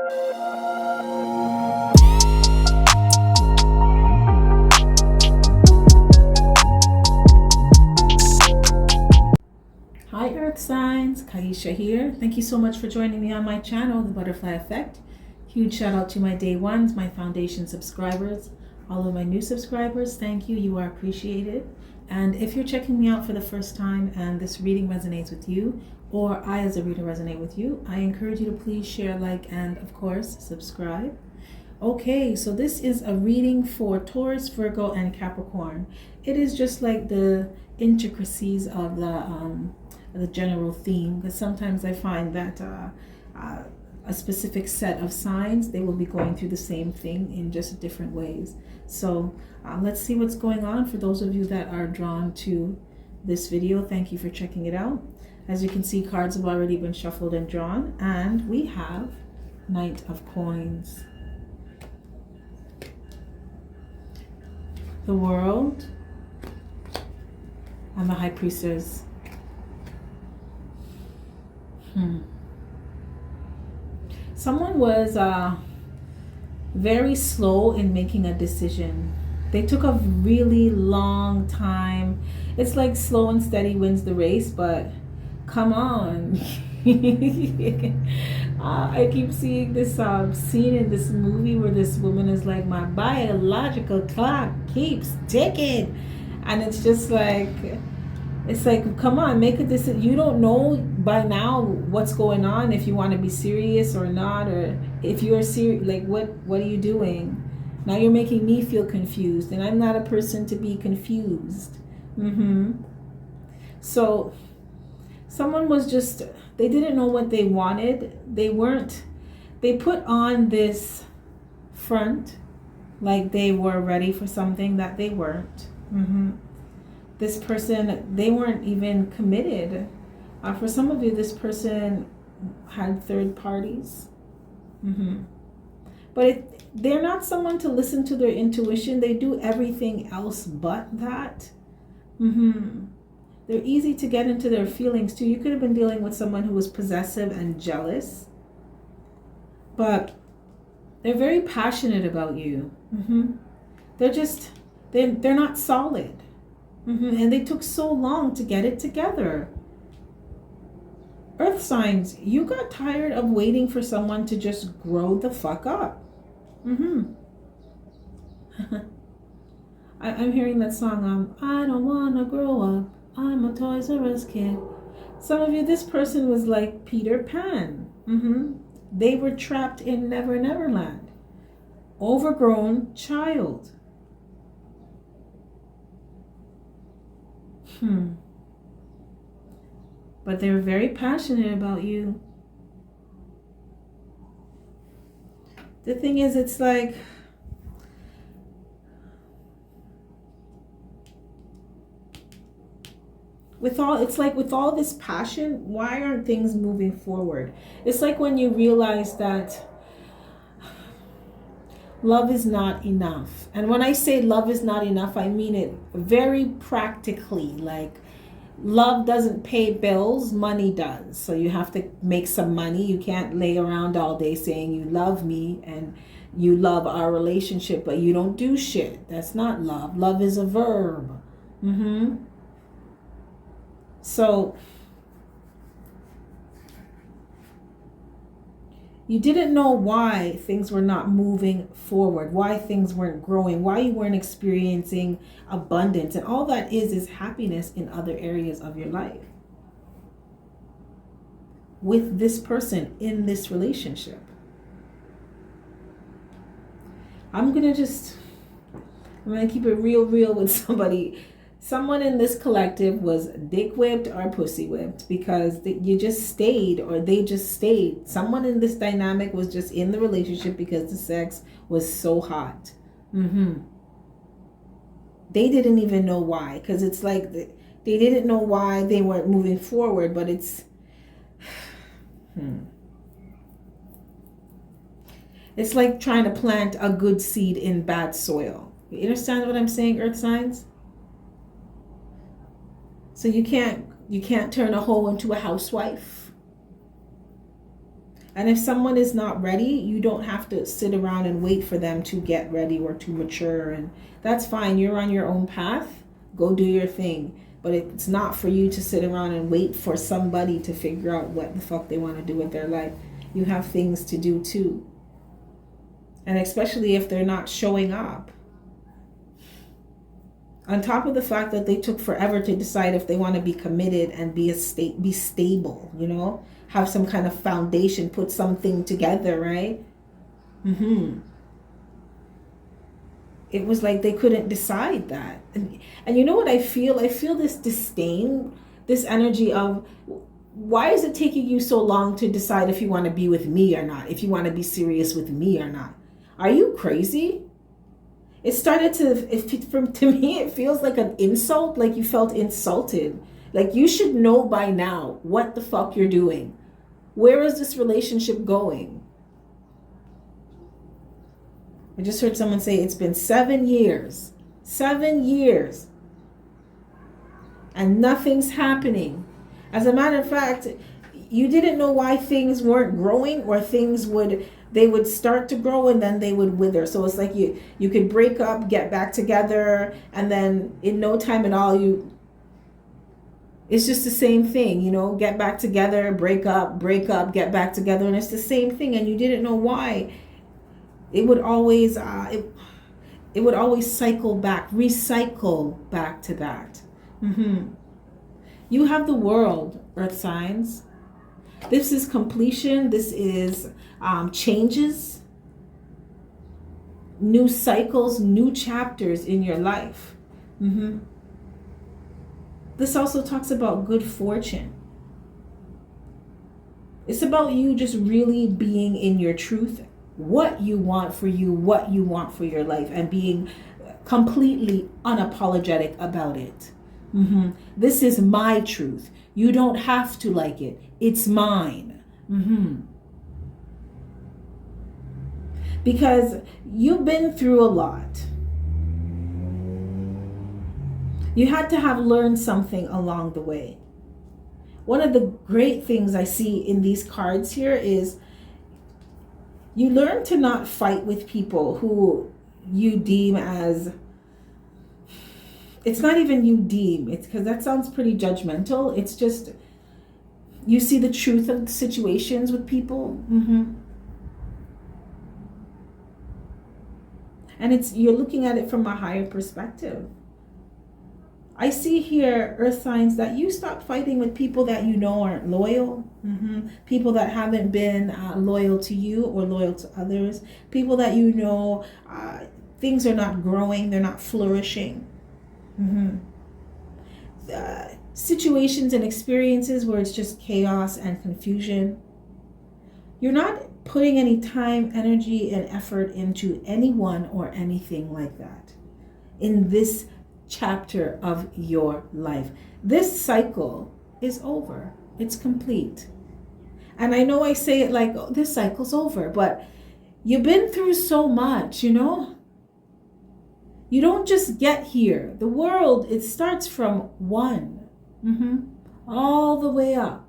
Hi Earth Signs, Kaisha here. Thank you so much for joining me on my channel, The Butterfly Effect. Huge shout out to my day ones, my foundation subscribers, all of my new subscribers. Thank you, you are appreciated. And if you're checking me out for the first time and this reading resonates with you, or I as a reader resonate with you, I encourage you to please share, like, and of course, subscribe. Okay, so this is a reading for Taurus, Virgo, and Capricorn. It is just like the intricacies of the general theme, because sometimes I find that a specific set of signs, they will be going through the same thing in just different ways. So let's see what's going on. For those of you that are drawn to this video, thank you for checking it out. As you can see, cards have already been shuffled and drawn, and we have Knight of Coins, the World, and the High Priestess. Someone was very slow in making a decision. They took a really long time. It's like slow and steady wins the race, but come on. I keep seeing this scene in this movie where this woman is like, my biological clock keeps ticking. And it's just like, it's like, come on, make a decision. You don't know by now what's going on, if you want to be serious or not, or if you're serious, like what are you doing? Now you're making me feel confused, and I'm not a person to be confused. So someone was just, they didn't know what they wanted. They put on this front like they were ready for something that they weren't. This person, they weren't even committed. For some of you, this person had third parties. But they're not someone to listen to their intuition. They do everything else but that. They're easy to get into their feelings too. You could have been dealing with someone who was possessive and jealous. But they're very passionate about you. They're not solid. And they took so long to get it together. Earth signs, you got tired of waiting for someone to just grow the fuck up. I'm hearing that song, I don't want to grow up, I'm a Toys R Us kid. Some of you, this person was like Peter Pan. They were trapped in Never Never Land. Overgrown child. But they're very passionate about you. The thing is, it's like, with all this passion, why aren't things moving forward? It's like when you realize that love is not enough. And when I say love is not enough, I mean it very practically. Like, love doesn't pay bills, money does. So you have to make some money. You can't lay around all day saying you love me and you love our relationship, but you don't do shit. That's not love. Love is a verb. So you didn't know why things were not moving forward, why things weren't growing, why you weren't experiencing abundance. And all that is happiness in other areas of your life. With this person in this relationship. I'm going to keep it real with somebody. Someone in this collective was dick whipped or pussy whipped because you just stayed, or they just stayed. Someone in this dynamic was just in the relationship because the sex was so hot. They didn't even know why, because it's like they didn't know why they weren't moving forward, but it's it's like trying to plant a good seed in bad soil. You understand what I'm saying, earth signs? So you can't turn a hoe into a housewife. And if someone is not ready, you don't have to sit around and wait for them to get ready or to mature. And that's fine. You're on your own path. Go do your thing. But it's not for you to sit around and wait for somebody to figure out what the fuck they want to do with their life. You have things to do too. And especially if they're not showing up. On top of the fact that they took forever to decide if they want to be committed and be stable, you know, have some kind of foundation, put something together, right? It was like they couldn't decide that. And you know what I feel? I feel this disdain, this energy of, why is it taking you so long to decide if you want to be with me or not, if you want to be serious with me or not? Are you crazy? It started to me, it feels like an insult, like you felt insulted. Like you should know by now what the fuck you're doing. Where is this relationship going? I just heard someone say it's been 7 years. 7 years. And nothing's happening. As a matter of fact, you didn't know why things weren't growing, or they would start to grow and then they would wither. So it's like you could break up, get back together, and then in no time at all it's just the same thing, you know, get back together, break up, get back together, and it's the same thing, and you didn't know why. It would always it would always recycle back to that. You have the world, earth signs. This is completion. This is changes, new cycles, new chapters in your life. This also talks about good fortune. It's about you just really being in your truth, what you want for you, what you want for your life, and being completely unapologetic about it. This is my truth. You don't have to like it. It's mine. Because you've been through a lot. You had to have learned something along the way. One of the great things I see in these cards here is you learn to not fight with people who you deem as, it's not even you deem, it's because that sounds pretty judgmental. It's just, you see the truth of the situations with people. And you're looking at it from a higher perspective. I see here, earth signs, that you stop fighting with people that you know aren't loyal. People that haven't been loyal to you or loyal to others. People that you know, things are not growing, they're not flourishing. Situations and experiences where it's just chaos and confusion. You're not putting any time, energy, and effort into anyone or anything like that in this chapter of your life. This cycle is over. It's complete. And I know I say it like, oh, this cycle's over, but you've been through so much, you know? You don't just get here. The world, it starts from 1, all the way up.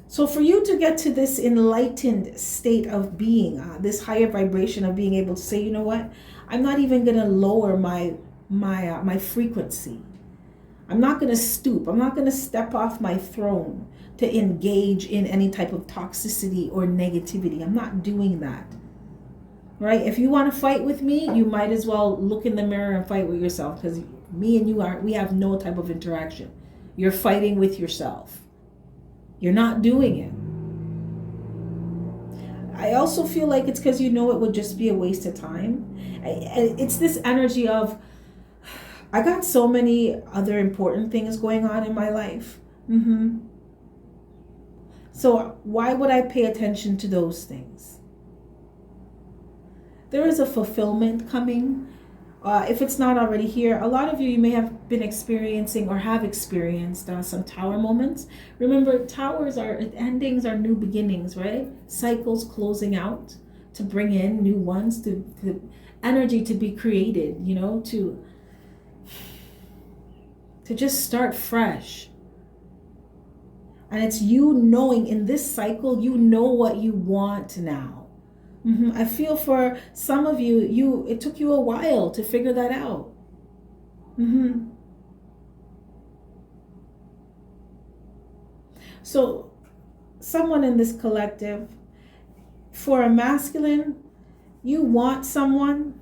So for you to get to this enlightened state of being, this higher vibration of being able to say, you know what, I'm not even going to lower my frequency. I'm not going to stoop. I'm not going to step off my throne to engage in any type of toxicity or negativity. I'm not doing that. Right? If you want to fight with me, you might as well look in the mirror and fight with yourself, because me and you we have no type of interaction. You're fighting with yourself. You're not doing it. I also feel like it's because you know it would just be a waste of time. It's this energy of, I got so many other important things going on in my life. So why would I pay attention to those things? There is a fulfillment coming. If it's not already here, a lot of you may have been experiencing or have experienced some tower moments. Remember, towers are endings, are new beginnings, right? Cycles closing out to bring in new ones, to energy to be created, you know, to just start fresh. And it's you knowing in this cycle, you know what you want now. I feel for some of you, it took you a while to figure that out. So someone in this collective, for a masculine, you want someone.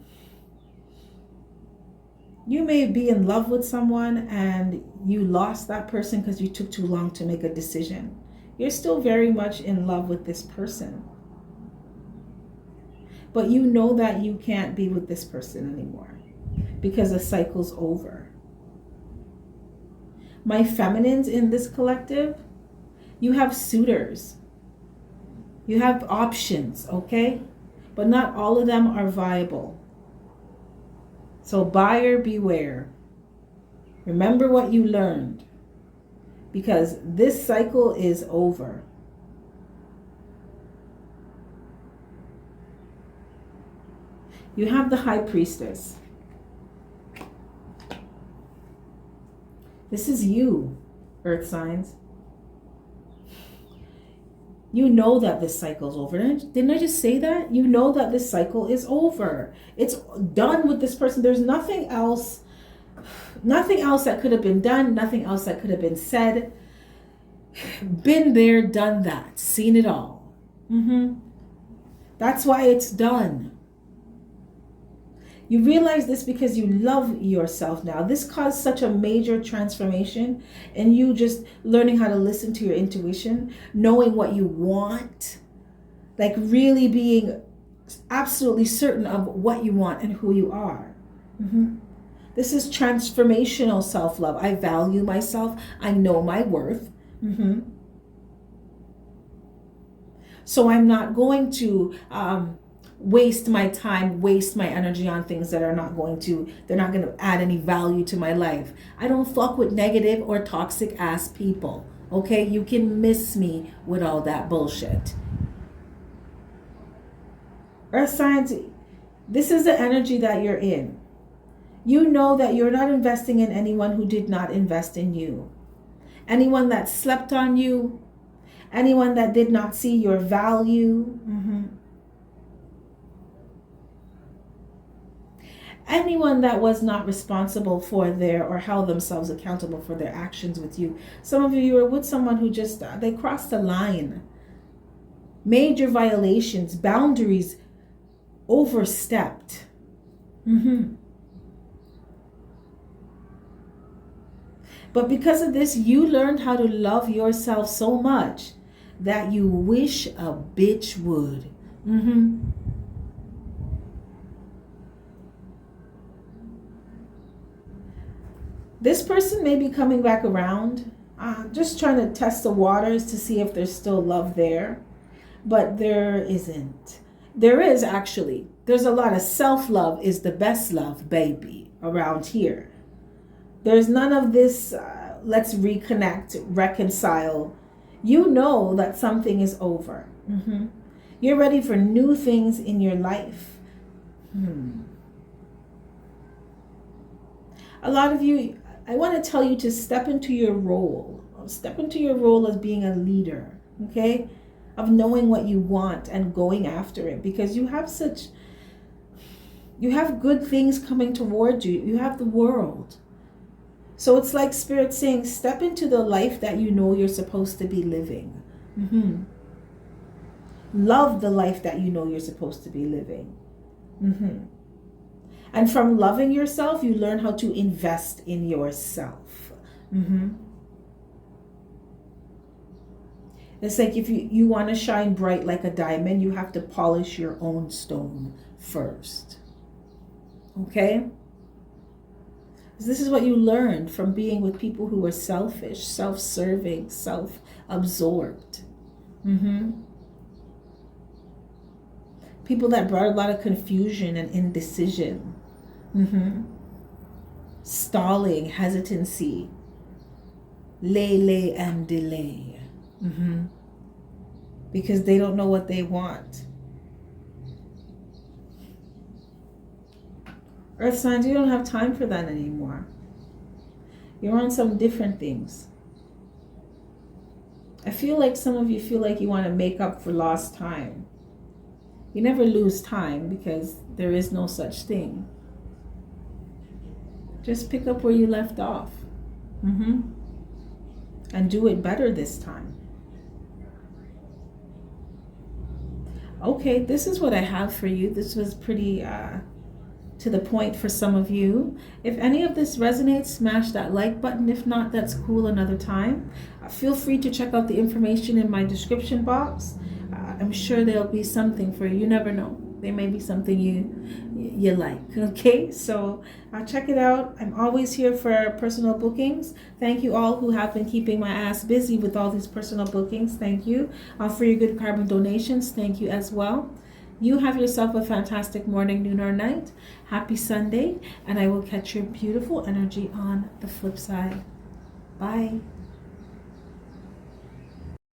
You may be in love with someone and you lost that person because you took too long to make a decision. You're still very much in love with this person. But you know that you can't be with this person anymore because the cycle's over. My feminines in this collective, you have suitors. You have options, okay? But not all of them are viable. So buyer beware. Remember what you learned, because this cycle is over. You have the High Priestess. This is you, Earth signs. You know that this cycle's over. Didn't I just say that? You know that this cycle is over. It's done with this person. There's nothing else that could have been done, nothing else that could have been said. Been there, done that, seen it all. That's why it's done. You realize this because you love yourself now. This caused such a major transformation, and you just learning how to listen to your intuition, knowing what you want, like really being absolutely certain of what you want and who you are. This is transformational self-love. I value myself. I know my worth. So I'm not going to waste my time, waste my energy on things that they're not going to add any value to my life. I don't fuck with negative or toxic ass people. Okay? You can miss me with all that bullshit. Earth signs, this is the energy that you're in. You know that you're not investing in anyone who did not invest in you. Anyone that slept on you, anyone that did not see your value. Anyone that was not responsible for or held themselves accountable for their actions with you. Some of you are with someone who just, they crossed the line. Major violations, boundaries overstepped. But because of this, you learned how to love yourself so much that you wish a bitch would. This person may be coming back around, just trying to test the waters to see if there's still love there. But there isn't. There is actually. There's a lot of self-love is the best love, baby, around here. There's none of this, let's reconnect, reconcile. You know that something is over. You're ready for new things in your life. A lot of you, I want to tell you to step into your role. Step into your role as being a leader, okay? Of knowing what you want and going after it, because you have good things coming towards you. You have the world. So it's like Spirit saying, step into the life that you know you're supposed to be living. Love the life that you know you're supposed to be living. And from loving yourself, you learn how to invest in yourself. It's like if you want to shine bright like a diamond, you have to polish your own stone first. Okay? This is what you learned from being with people who are selfish, self-serving, self-absorbed. People that brought a lot of confusion and indecision. Stalling, hesitancy, lay and delay. Because they don't know what they want. Earth signs, you don't have time for that anymore. You're on some different things. I feel like some of you feel like you want to make up for lost time. You never lose time because there is no such thing. Just pick up where you left off. And do it better this time. Okay, this is what I have for you. This was pretty to the point for some of you. If any of this resonates, smash that like button. If not, that's cool, another time. Feel free to check out the information in my description box. I'm sure there'll be something for you. You never know. There may be something you like. Okay, so check it out. I'm always here for personal bookings. Thank you all who have been keeping my ass busy with all these personal bookings. Thank you for your good carbon donations. Thank you as well. You have yourself a fantastic morning, noon, or night. Happy Sunday, and I will catch your beautiful energy on the flip side. Bye.